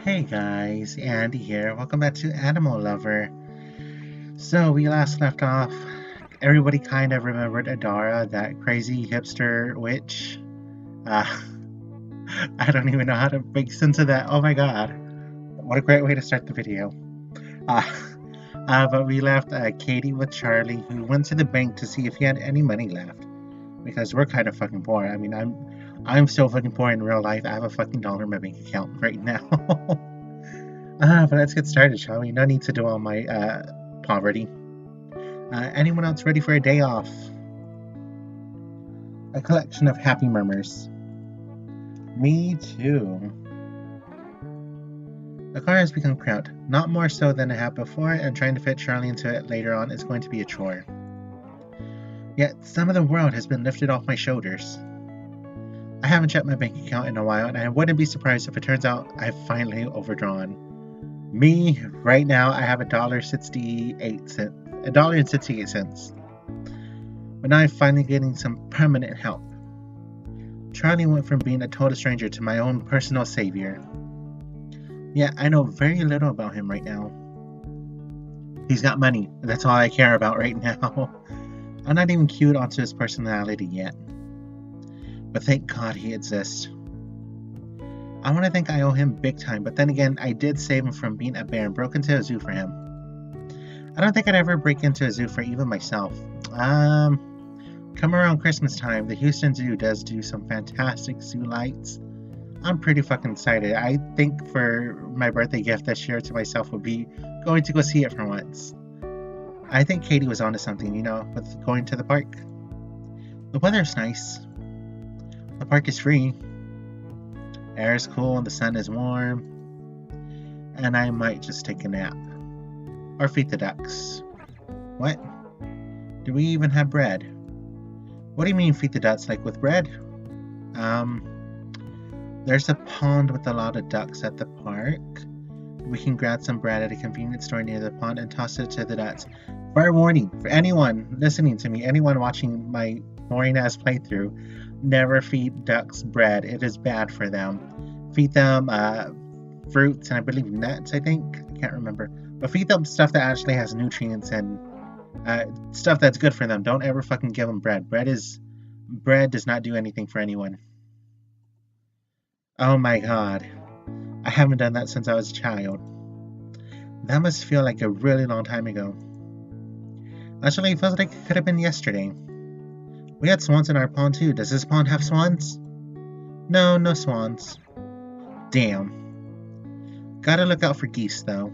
Hey guys, Andy here. Welcome back to Animal Lover. So we last left off. Everybody kind of remembered Adara, that crazy hipster witch. Uh, I don't even know how to make sense of that. Oh my god. What a great way to start the video. Uh, but we left Katie with Charlie, who went to the bank to see if he had any money left. Because we're kind of fucking poor. I mean, I'm so fucking poor in real life. I have a fucking dollar in my bank account right now. But let's get started, shall we? No need to do all my poverty. Anyone else ready for a day off? A collection of happy murmurs. Me too. The car has become cramped, not more so than it had before, and trying to fit Charlie into it later on is going to be a chore. Yet, some of the world has been lifted off my shoulders. I haven't checked my bank account in a while, and I wouldn't be surprised if it turns out I've finally overdrawn. Me, right now, I have $1.68. But now I'm finally getting some permanent help. Charlie went from being a total stranger to my own personal savior. Yet, I know very little about him right now. He's got money, that's all I care about right now. I'm not even cued onto his personality yet. But thank God he exists. I want to think I owe him big time, but then again, I did save him from being a bear and broke into a zoo for him. I don't think I'd ever break into a zoo for even myself. Come around Christmas time, the Houston Zoo does do some fantastic zoo lights. I'm pretty fucking excited. I think for my birthday gift this year to myself would be going to go see it for once. I think Katie was onto something, with going to the park. The weather's nice. The park is free. Air is cool and the sun is warm. And I might just take a nap. Or feed the ducks. What? Do we even have bread? What do you mean feed the ducks, like with bread? There's a pond with a lot of ducks at the park. We can grab some bread at a convenience store near the pond and toss it to the ducks. Fair warning, for anyone listening to me, anyone watching my boring ass playthrough, never feed ducks bread. It is bad for them. Feed them fruits and I believe nuts, I think. I can't remember. But feed them stuff that actually has nutrients and stuff that's good for them. Don't ever fucking give them bread. Bread does not do anything for anyone. Oh my god. I haven't done that since I was a child. That must feel like a really long time ago. Actually, it feels like it could have been yesterday. We had swans in our pond too. Does this pond have swans? No, no swans. Damn. Gotta look out for geese though.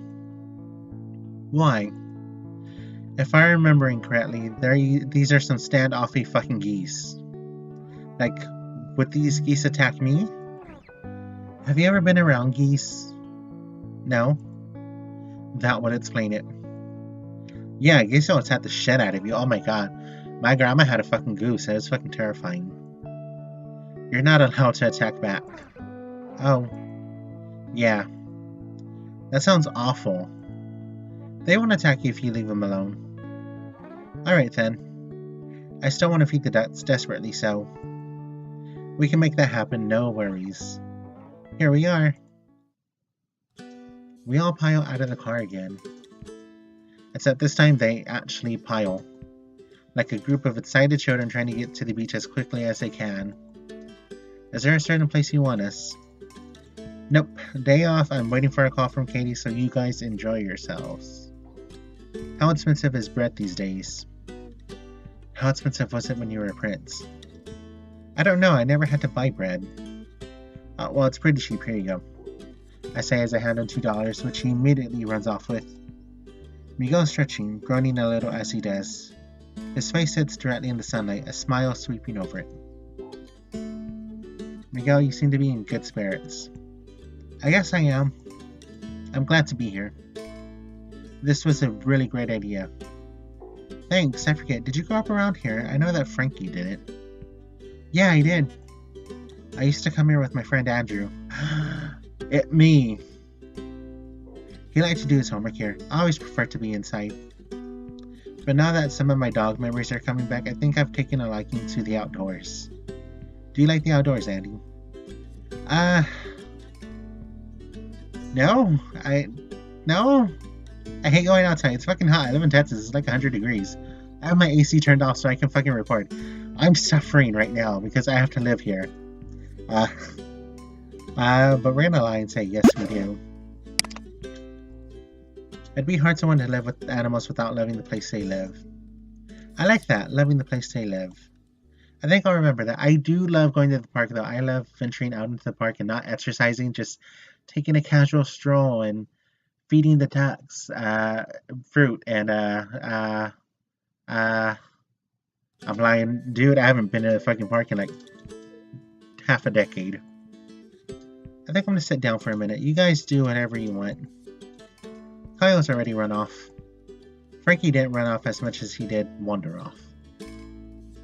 Why? If I'm remembering correctly, these are some standoffy fucking geese. Like, would these geese attack me? Have you ever been around geese? No? That would explain it. Yeah, geese will attack the shit out of you. Oh my god. My grandma had a fucking goose. It was fucking terrifying. You're not allowed to attack back. Oh. Yeah. That sounds awful. They won't attack you if you leave them alone. Alright then. I still want to feed the ducks, desperately so. We can make that happen, no worries. Here we are. We all pile out of the car again. Except this time they actually pile. Like a group of excited children trying to get to the beach as quickly as they can. Is there a certain place you want us? Nope. Day off, I'm waiting for a call from Katie, so you guys enjoy yourselves. How expensive is bread these days? How expensive was it when you were a prince? I don't know, I never had to buy bread. Well, it's pretty cheap, here you go. I say as I hand him $2, which he immediately runs off with. Miguel's stretching, groaning a little as he does. His face sits directly in the sunlight, a smile sweeping over it. Miguel, you seem to be in good spirits. I guess I am. I'm glad to be here. This was a really great idea. Thanks, I forget, did you grow up around here? I know that Frankie did it. Yeah, I did. I used to come here with my friend Andrew. Me. He liked to do his homework here. I always prefer to be inside. But now that some of my dog memories are coming back, I think I've taken a liking to the outdoors. Do you like the outdoors, Andy? No, no. I hate going outside. It's fucking hot. I live in Texas. It's like 100 degrees. I have my AC turned off so I can fucking record. I'm suffering right now because I have to live here. But we're gonna lie and say yes, we do. It'd be hard to want to live with animals without loving the place they live. I like that, loving the place they live. I think I'll remember that. I do love going to the park though. I love venturing out into the park and not exercising, just taking a casual stroll and feeding the ducks fruit and I'm lying, dude. I haven't been to the fucking park in like half a decade. I think I'm gonna sit down for a minute. You guys do whatever you want. Kyle's already run off. Frankie didn't run off as much as he did wander off.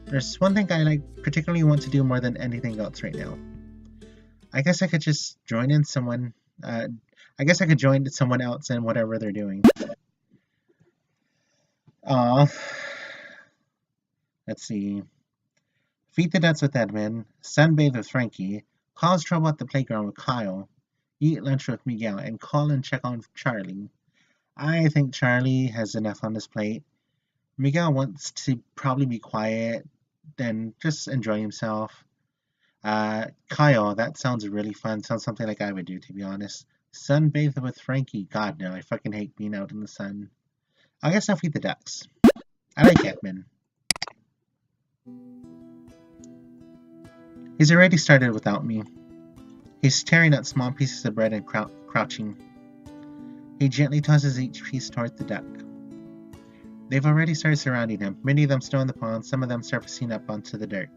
There's one thing I like particularly want to do more than anything else right now. I guess I could just join in someone. I guess I could join someone else in whatever they're doing. Let's see. Feed the ducks with Edmund. Sunbathe with Frankie. Cause trouble at the playground with Kyle. Eat lunch with Miguel. And call and check on Charlie. I think Charlie has enough on his plate. Miguel wants to probably be quiet and just enjoy himself. Kyle, that sounds really fun. Sounds something like I would do, to be honest. Sunbathe with Frankie. God, no, I fucking hate being out in the sun. I guess I'll feed the ducks. I like Edmund. He's already started without me. He's tearing at small pieces of bread and crouching. He gently tosses each piece toward the duck. They've already started surrounding him, many of them still in the pond, some of them surfacing up onto the dirt.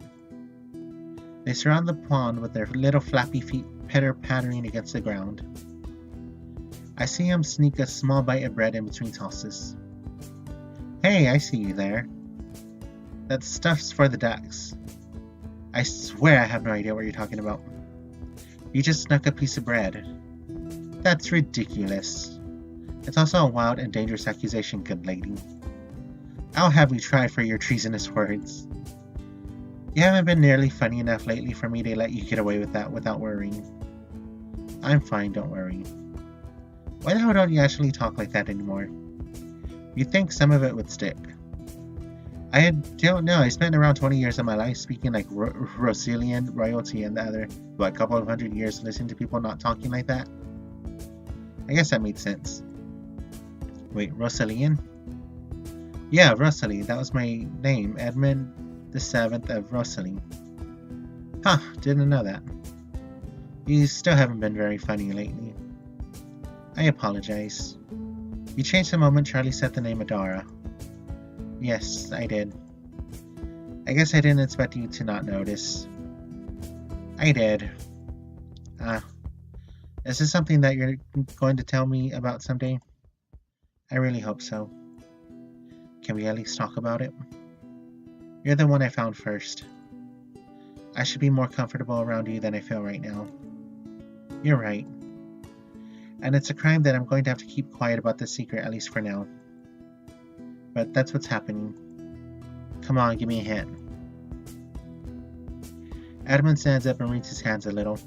They surround the pond with their little flappy feet pitter-pattering against the ground. I see him sneak a small bite of bread in between tosses. Hey, I see you there. That stuff's for the ducks. I swear I have no idea what you're talking about. You just snuck a piece of bread. That's ridiculous. It's also a wild and dangerous accusation, good lady. I'll have you tried for your treasonous words. You haven't been nearly funny enough lately for me to let you get away with that without worrying. I'm fine, don't worry. Why the hell don't you actually talk like that anymore? You'd think some of it would stick. I don't know, I spent around 20 years of my life speaking like Rosalian royalty and the other, a couple of 100 years listening to people not talking like that. I guess that made sense. Wait, Rosalian? Yeah, Rosalie, that was my name, Edmund the 7th of Rosalie. Huh, didn't know that. You still haven't been very funny lately. I apologize. You changed the moment Charlie said the name Adara. Yes, I did. I guess I didn't expect you to not notice. I did. Is this something that you're going to tell me about someday? I really hope so. Can we at least talk about it? You're the one I found first. I should be more comfortable around you than I feel right now. You're right. And it's a crime that I'm going to have to keep quiet about this secret, at least for now. But that's what's happening. Come on, give me a hint. Edmund stands up and wrings his hands a little.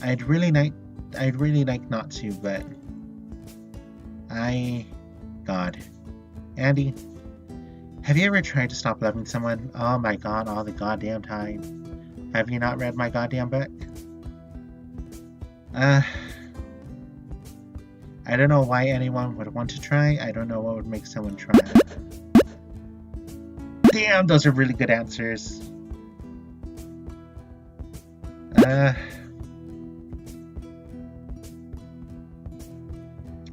I'd really like not to, but God. Andy, have you ever tried to stop loving someone? Oh my god, all the goddamn time. Have you not read my goddamn book? I don't know why anyone would want to try. I don't know what would make someone try. Damn, those are really good answers.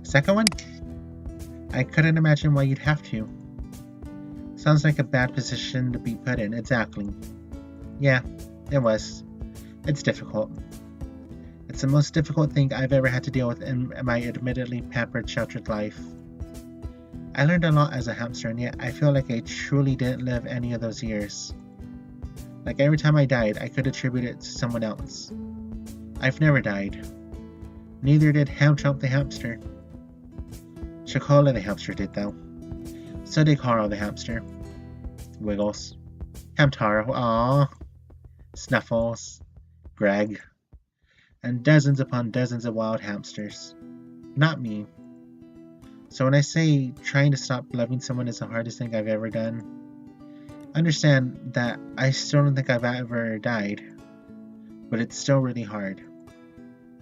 Second one? I couldn't imagine why you'd have to. Sounds like a bad position to be put in, exactly. Yeah, it was. It's difficult. It's the most difficult thing I've ever had to deal with in my admittedly pampered, sheltered life. I learned a lot as a hamster, and yet I feel like I truly didn't live any of those years. Like every time I died, I could attribute it to someone else. I've never died. Neither did Hamtrump the hamster. Chocola the hamster did, though. So did Carl the hamster. Wiggles. Hamtaro, aww. Snuffles. Greg. and dozens upon dozens of wild hamsters. Not me. So when I say trying to stop loving someone is the hardest thing I've ever done, understand that I still don't think I've ever died, but it's still really hard.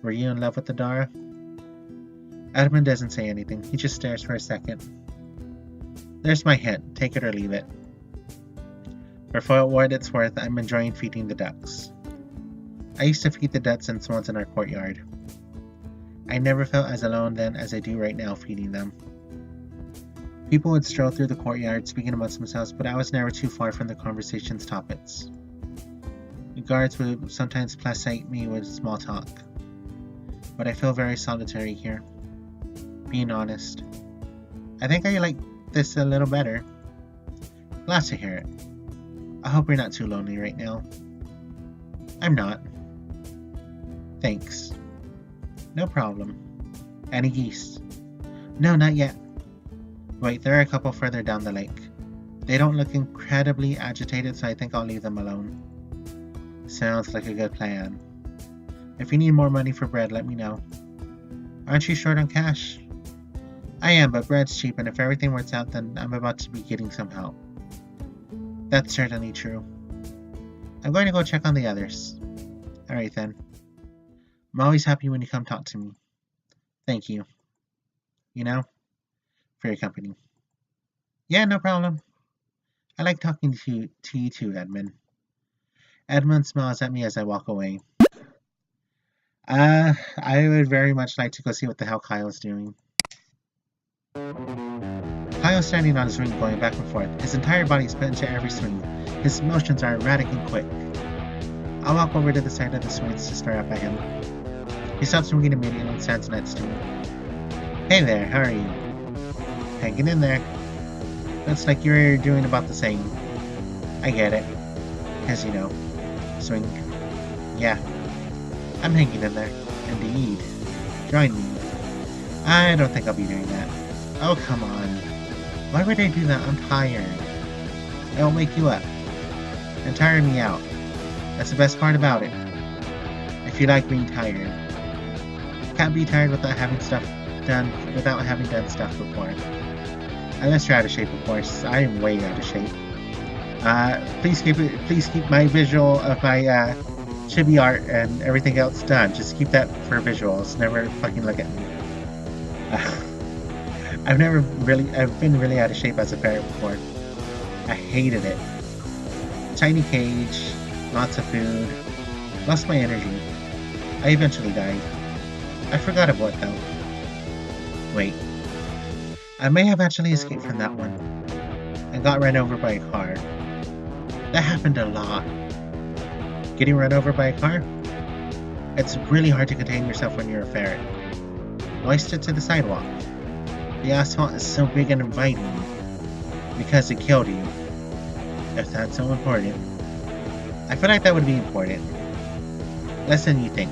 Were you in love with the Dara? Edmund doesn't say anything, he just stares for a second. There's my hint, take it or leave it. For what it's worth, I'm enjoying feeding the ducks. I used to feed the ducks and swans in our courtyard. I never felt as alone then as I do right now feeding them. People would stroll through the courtyard speaking amongst themselves, but I was never too far from the conversation's topics. The guards would sometimes placate me with small talk, but I feel very solitary here. Being honest, I think I like this a little better. Glad to hear it. I hope you're not too lonely right now. I'm not. Thanks. No problem. Any geese? No, not yet. Wait, there are a couple further down the lake. They don't look incredibly agitated, so I think I'll leave them alone. Sounds like a good plan. If you need more money for bread, let me know. Aren't you short on cash? I am, but bread's cheap, and if everything works out, then I'm about to be getting some help. That's certainly true. I'm going to go check on the others. Alright then. I'm always happy when you come talk to me. Thank you. You know, for your company. Yeah, no problem. I like talking to you too, Edmund. Edmund smiles at me as I walk away. I would very much like to go see what the hell Kyle's doing. Kyle's standing on his swing going back and forth. His entire body is put into every swing. His motions are erratic and quick. I walk over to the side of the swings to stare up at him. He stops swinging immediately and stands next to me. Hey there, how are you? Hanging in there. Looks like you're doing about the same. I get it. As you know. Swing. Yeah. I'm hanging in there. Indeed. Join me. I don't think I'll be doing that. Oh, come on. Why would I do that? I'm tired. It'll wake you up. And tire me out. That's the best part about it. If you like being tired. Can't be tired without having done stuff before. Unless you're out of shape, of course. I am way out of shape. Please keep my visual of my chibi art and everything else done. Just keep that for visuals. Never fucking look at me. I've been really out of shape as a parent before. I hated it. Tiny cage, lots of food, lost my energy. I eventually died. I forgot about it though. Wait. I may have actually escaped from that one and got run over by a car. That happened a lot. Getting run over by a car? It's really hard to contain yourself when you're a ferret. Why stood to the sidewalk? The asphalt is so big and inviting. Because it killed you. If that's so important. I feel like that would be important. Less than you think.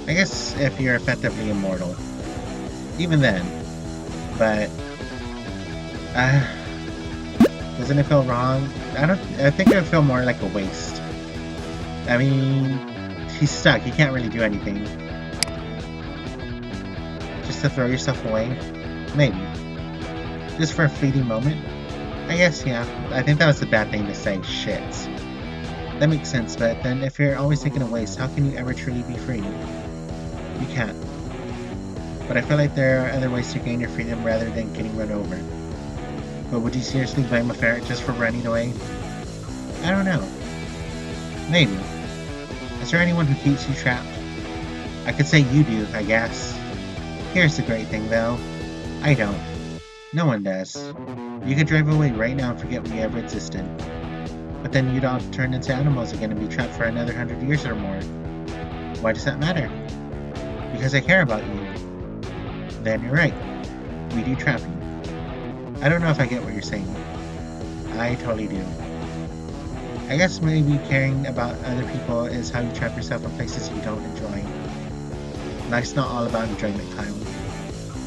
I guess if you're effectively immortal. Even then. But doesn't it feel wrong? I think it would feel more like a waste. I mean, he's stuck, you can't really do anything. Just to throw yourself away? Maybe. Just for a fleeting moment? I guess, yeah. I think that was a bad thing to say. Shit. That makes sense, but then if you're always thinking of waste, how can you ever truly be free? You can't. But I feel like there are other ways to gain your freedom rather than getting run over. But would you seriously blame a ferret just for running away? I don't know. Maybe. Is there anyone who keeps you trapped? I could say you do, I guess. Here's the great thing though. I don't. No one does. You could drive away right now and forget we ever existed. But then you'd all turn into animals again and be trapped for another 100 years or more. Why does that matter? Because I care about you. Then you're right. We do trap you. I don't know if I get what you're saying. I totally do. I guess maybe caring about other people is how you trap yourself in places you don't enjoy. Life's not all about enjoyment, Kyle.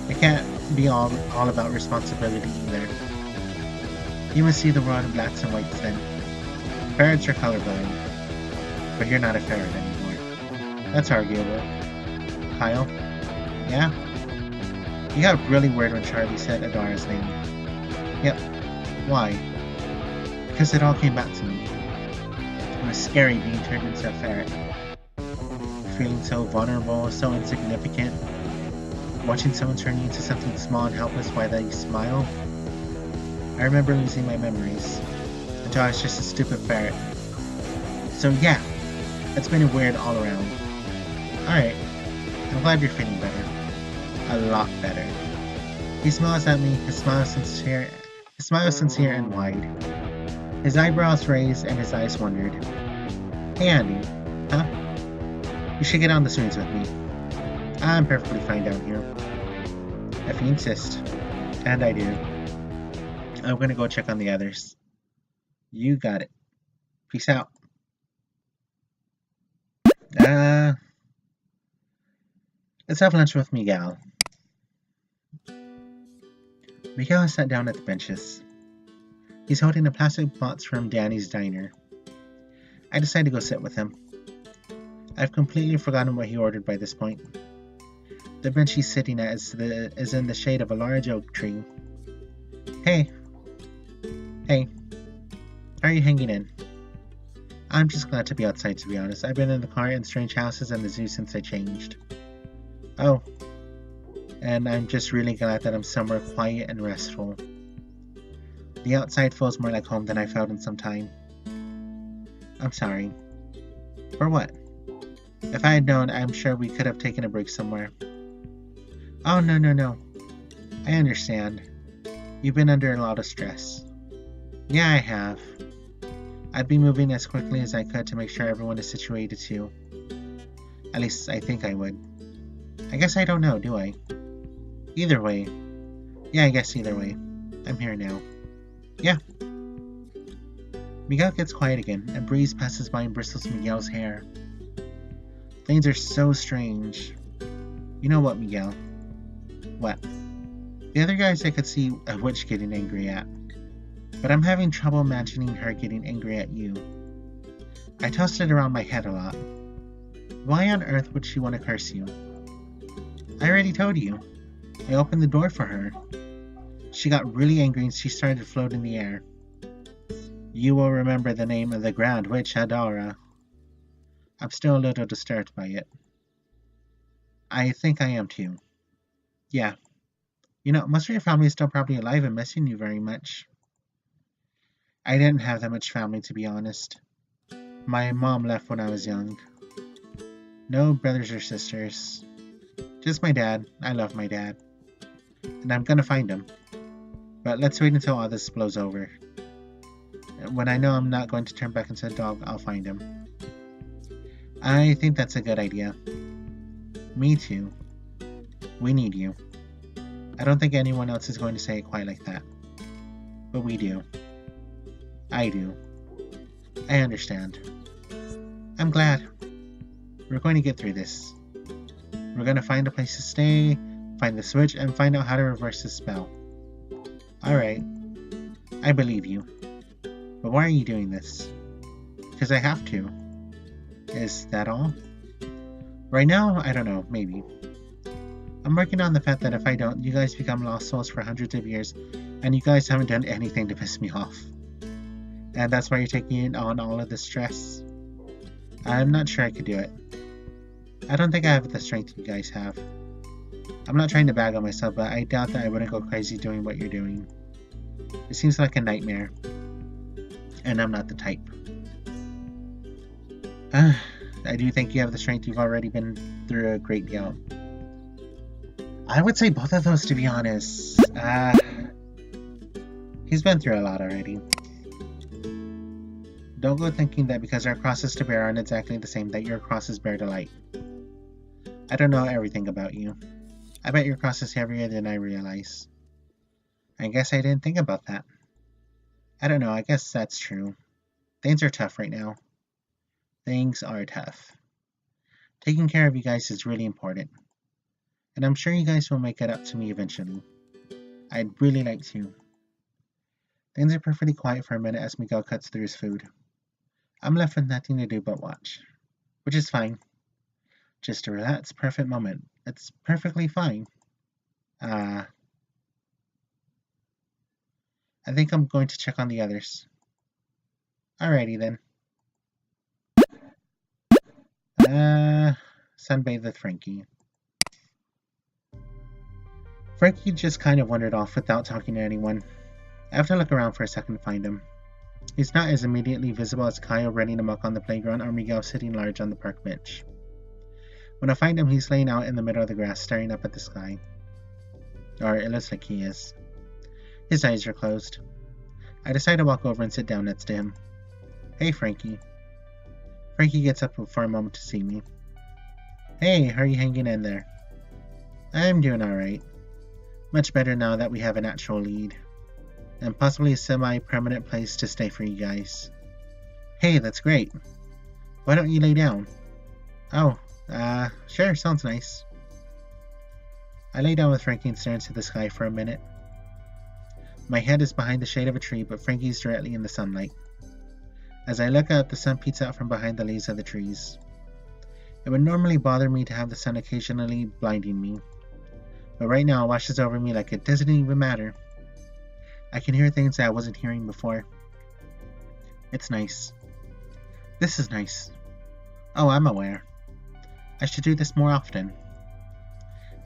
It can't be all about responsibility either. You must see the world in blacks and whites then. Ferrets are colorblind. But you're not a ferret anymore. That's arguable. Kyle? Yeah? You got really weird when Charlie said Adara's name. Yep. Why? Because it all came back to me. It was scary being turned into a ferret. Feeling so vulnerable, so insignificant. Watching someone turn you into something small and helpless while they smile. I remember losing my memories until I was just a stupid ferret. So yeah, it's been weird all around. Alright, I'm glad you're feeling better. A lot better. He smiles at me, his smile is sincere and wide. His eyebrows raised and his eyes wondered. Hey Andy, huh? You should get on the swings with me. I'm perfectly fine down here. If you insist. And I do. I'm gonna go check on the others. You got it. Peace out. Let's have lunch with Miguel. Miguel sat down at the benches. He's holding a plastic box from Danny's diner. I decide to go sit with him. I've completely forgotten what he ordered by this point. The bench he's sitting at is in the shade of a large oak tree. Hey. Hey. How are you hanging in? I'm just glad to be outside, to be honest. I've been in the car, in strange houses, and the zoo since I changed. Oh. And I'm just really glad that I'm somewhere quiet and restful. The outside feels more like home than I felt in some time. I'm sorry. For what? If I had known, I'm sure we could have taken a break somewhere. Oh, no. I understand. You've been under a lot of stress. Yeah, I have. I'd be moving as quickly as I could to make sure everyone is situated too. At least I think I would. I guess I don't know, do I? Either way. Yeah, I guess either way. I'm here now. Yeah. Miguel gets quiet again. A breeze passes by and bristles Miguel's hair. Things are so strange. You know what, Miguel? What? The other guys I could see a witch getting angry at. But I'm having trouble imagining her getting angry at you. I tossed it around my head a lot. Why on earth would she want to curse you? I already told you. I opened the door for her. She got really angry and she started to float in the air. You will remember the name of the Grand Witch Adara. I'm still a little disturbed by it. I think I am too. Yeah. You know, most of your family is still probably alive and missing you very much. I didn't have that much family, to be honest. My mom left when I was young. No brothers or sisters. Just my dad. I love my dad. And I'm gonna find him. But let's wait until all this blows over. When I know I'm not going to turn back into a dog, I'll find him. I think that's a good idea. Me too. We need you. I don't think anyone else is going to say it quite like that. But we do. I do. I understand. I'm glad. We're going to get through this. We're going to find a place to stay, find the switch, and find out how to reverse the spell. Alright. I believe you. But why are you doing this? Because I have to. Is that all? Right now, I don't know, maybe. I'm working on the fact that if I don't, you guys become lost souls for hundreds of years, and you guys haven't done anything to piss me off. And that's why you're taking on all of the stress. I'm not sure I could do it. I don't think I have the strength you guys have. I'm not trying to bag on myself, but I doubt that I wouldn't go crazy doing what you're doing. It seems like a nightmare. And I'm not the type. I do think you have the strength. You've already been through a great deal. I would say both of those, to be honest. He's been through a lot already. Don't go thinking that because our crosses to bear aren't exactly the same, that your crosses bear to light. I don't know everything about you. I bet your cross is heavier than I realize. I guess I didn't think about that. I don't know, I guess that's true. Things are tough right now. Things are tough. Taking care of you guys is really important. And I'm sure you guys will make it up to me eventually. I'd really like to. Things are perfectly quiet for a minute as Miguel cuts through his food. I'm left with nothing to do but watch. Which is fine. Just a relaxed, perfect moment. It's perfectly fine. I think I'm going to check on the others. Alrighty then. Sunbathe with Frankie. Frankie just kind of wandered off without talking to anyone. I have to look around for a second to find him. He's not as immediately visible as Kyle running amok on the playground or Miguel sitting large on the park bench. When I find him, he's laying out in the middle of the grass staring up at the sky. Or it looks like he is. His eyes are closed. I decide to walk over and sit down next to him. Hey, Frankie. Frankie gets up for a moment to see me. Hey, how are you hanging in there? I'm doing alright. Much better now that we have an actual lead. And possibly a semi-permanent place to stay for you guys. Hey, that's great. Why don't you lay down? Oh, sure, sounds nice. I lay down with Frankie and stare into the sky for a minute. My head is behind the shade of a tree, but Frankie's directly in the sunlight. As I look out, the sun peeks out from behind the leaves of the trees. It would normally bother me to have the sun occasionally blinding me, but right now it washes over me like it doesn't even matter. I can hear things that I wasn't hearing before. It's nice. This is nice. Oh, I'm aware. I should do this more often.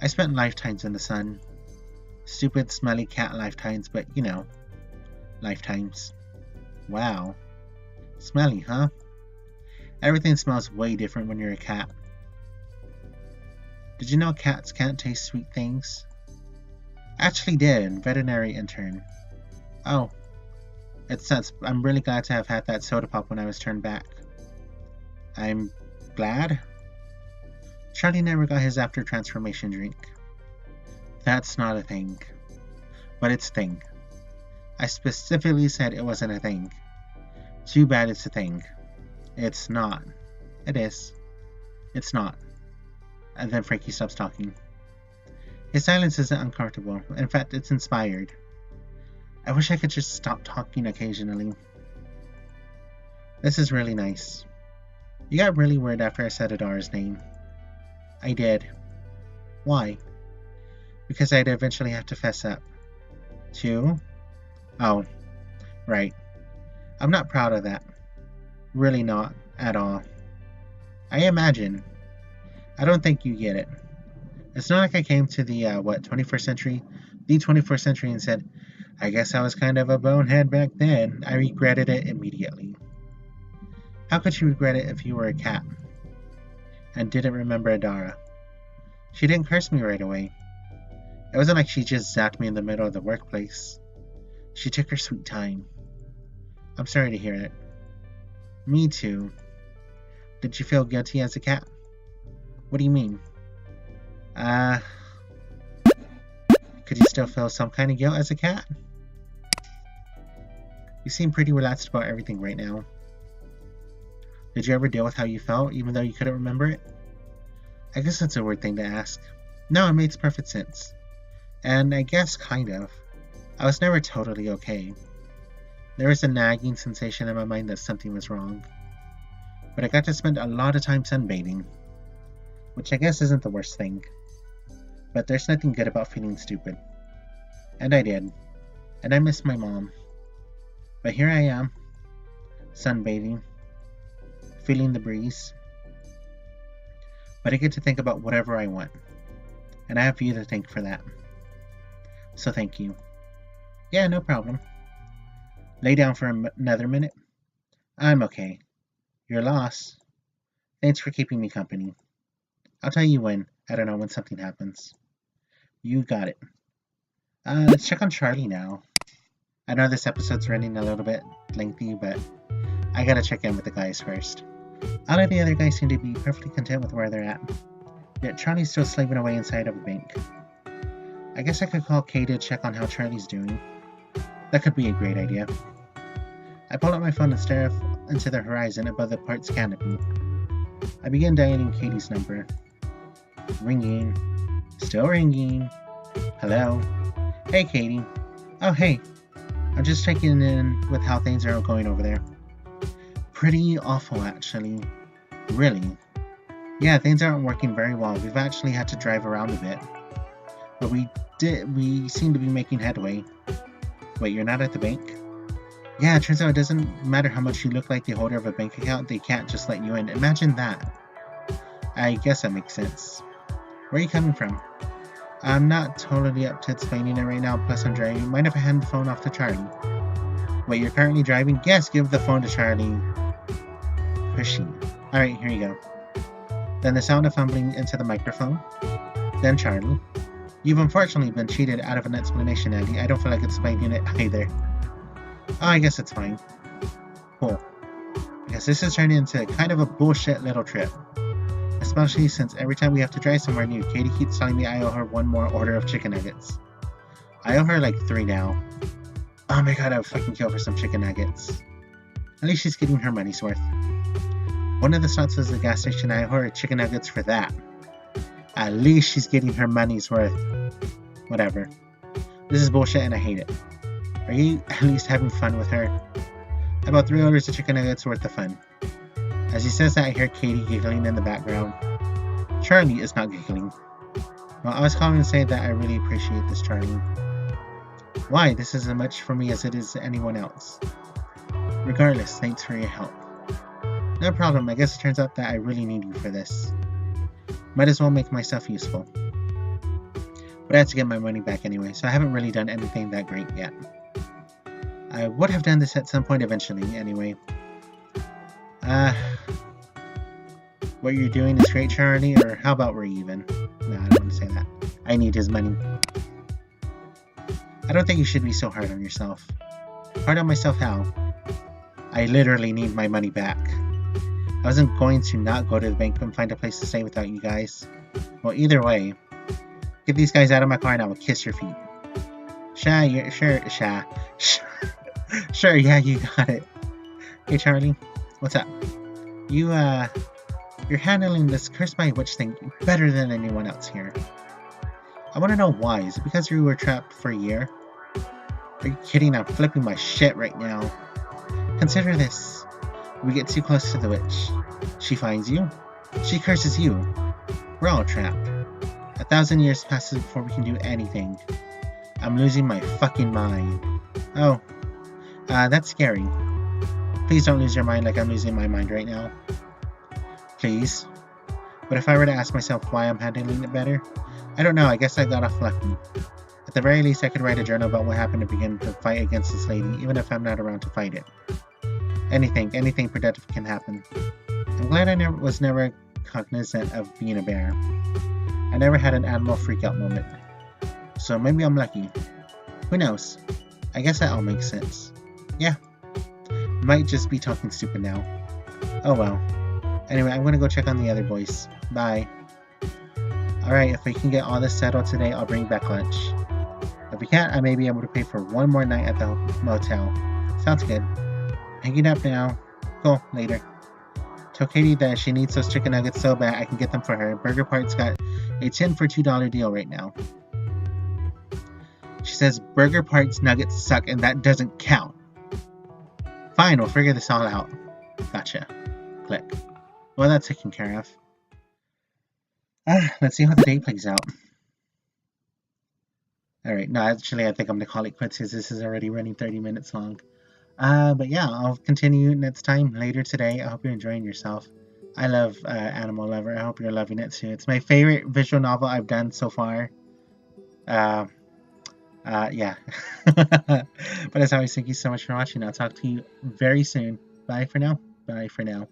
I spent lifetimes in the sun. Stupid, smelly cat lifetimes, but you know, lifetimes. Wow. Smelly, huh? Everything smells way different when you're a cat. Did you know cats can't taste sweet things? Actually did, veterinary intern. Oh. It's nuts. I'm really glad to have had that soda pop when I was turned back. I'm glad? Charlie never got his after transformation drink. That's not a thing. But it's a thing. I specifically said it wasn't a thing. Too bad it's a thing. It's not. It is. It's not. And then Frankie stops talking. His silence isn't uncomfortable. In fact, it's inspired. I wish I could just stop talking occasionally. This is really nice. You got really weird after I said Adara's name. I did. Why? Because I'd eventually have to fess up. To? Oh, right. I'm not proud of that. Really not, at all. I imagine. I don't think you get it. It's not like I came to the, 21st century? The 21st century and said, I guess I was kind of a bonehead back then. I regretted it immediately. How could you regret it if you were a cat? And didn't remember Adara. She didn't curse me right away. It wasn't like she just zapped me in the middle of the workplace. She took her sweet time. I'm sorry to hear it. Me too. Did you feel guilty as a cat? What do you mean? Could you still feel some kind of guilt as a cat? You seem pretty relaxed about everything right now. Did you ever deal with how you felt, even though you couldn't remember it? I guess that's a weird thing to ask. No, it makes perfect sense. And I guess kind of. I was never totally okay. There was a nagging sensation in my mind that something was wrong. But I got to spend a lot of time sunbathing, which I guess isn't the worst thing. But there's nothing good about feeling stupid. And I did. And I miss my mom. But here I am, sunbathing, feeling the breeze. But I get to think about whatever I want. And I have you to thank for that. So thank you. Yeah, no problem. Lay down for another minute. I'm okay. Your loss. Thanks for keeping me company. I'll tell you when. I don't know, when something happens. You got it. Let's check on Charlie now. I know this episode's running a little bit lengthy, but I gotta check in with the guys first. All of the other guys seem to be perfectly content with where they're at. Yet Charlie's still slaving away inside of a bank. I guess I could call Kay to check on how Charlie's doing. That could be a great idea. I pull out my phone and stare into the horizon above the park's canopy. I begin dialing Katie's number. Ringing. Still ringing. Hello? Hey, Katie. Oh, hey. I'm just checking in with how things are going over there. Pretty awful, actually. Really. Yeah, things aren't working very well. We've actually had to drive around a bit. But we seem to be making headway. Wait, you're not at the bank? Yeah, it turns out it doesn't matter how much you look like the holder of a bank account, they can't just let you in. Imagine that. I guess that makes sense. Where are you coming from? I'm not totally up to explaining it right now, plus I'm driving. Mind if I hand the phone off to Charlie? Wait, you're currently driving? Yes, give the phone to Charlie. Pushy. Alright, here you go. Then the sound of fumbling into the microphone. Then Charlie. You've unfortunately been cheated out of an explanation, Andy. I don't feel like explaining it either. Oh, I guess it's fine. Cool. I guess this has turned into kind of a bullshit little trip. Especially since every time we have to drive somewhere new, Katie keeps telling me I owe her one more order of chicken nuggets. I owe her like 3 now. Oh my god, I would fucking kill for some chicken nuggets. At least she's getting her money's worth. One of the stops was the gas station. I owe her chicken nuggets for that. At least she's getting her money's worth. Whatever. This is bullshit and I hate it. Are you at least having fun with her? About 3 orders of chicken nuggets worth of fun. As he says that, I hear Katie giggling in the background. Charlie is not giggling. Well, I was calling to say that I really appreciate this, Charlie. Why? This is as much for me as it is to anyone else. Regardless, thanks for your help. No problem, I guess it turns out that I really need you for this. Might as well make myself useful. But I had to get my money back anyway, so I haven't really done anything that great yet. I would have done this at some point eventually, anyway. What you're doing is great, Charlie, or how about we're even? No, I don't want to say that. I need his money. I don't think you should be so hard on yourself. Hard on myself how? I literally need my money back. I wasn't going to not go to the bank and find a place to stay without you guys. Well, either way, get these guys out of my car and I will kiss your feet. Sure, yeah, you got it. Hey, Charlie, what's up? You're handling this curse by witch thing better than anyone else here. I want to know why. Is it because you were trapped for a year? Are you kidding? I'm flipping my shit right now. Consider this. We get too close to the witch. She finds you. She curses you. We're all trapped. 1,000 years passes before we can do anything. I'm losing my fucking mind. Oh. That's scary. Please don't lose your mind like I'm losing my mind right now. Please. But if I were to ask myself why I'm handling it better, I don't know, I guess I got off lucky. At the very least, I could write a journal about what happened to begin to fight against this lady, even if I'm not around to fight it. Anything productive can happen. I'm glad I was never cognizant of being a bear. I never had an animal freak-out moment. So maybe I'm lucky. Who knows? I guess that all makes sense. Yeah. Might just be talking stupid now. Oh well. Anyway, I'm gonna go check on the other boys. Bye. Alright, if we can get all this settled today, I'll bring back lunch. If we can't, I may be able to pay for one more night at the motel. Sounds good. Hanging up now. Cool, later. Tell Katie that she needs those chicken nuggets so bad I can get them for her. Burger Part's got a 10 for $2 deal right now. She says Burger Part's nuggets suck and that doesn't count. Fine, we'll figure this all out. Gotcha. Click. Well, that's taken care of. Let's see how the day plays out. Alright, no, actually, I think I'm going to call it quits because this is already running 30 minutes long. But yeah, I'll continue next time, later today. I hope you're enjoying yourself. I love Animal Lover. I hope you're loving it too. It's my favorite visual novel I've done so far. Yeah. But as always, thank you so much for watching. I'll talk to you very soon. Bye for now. Bye for now.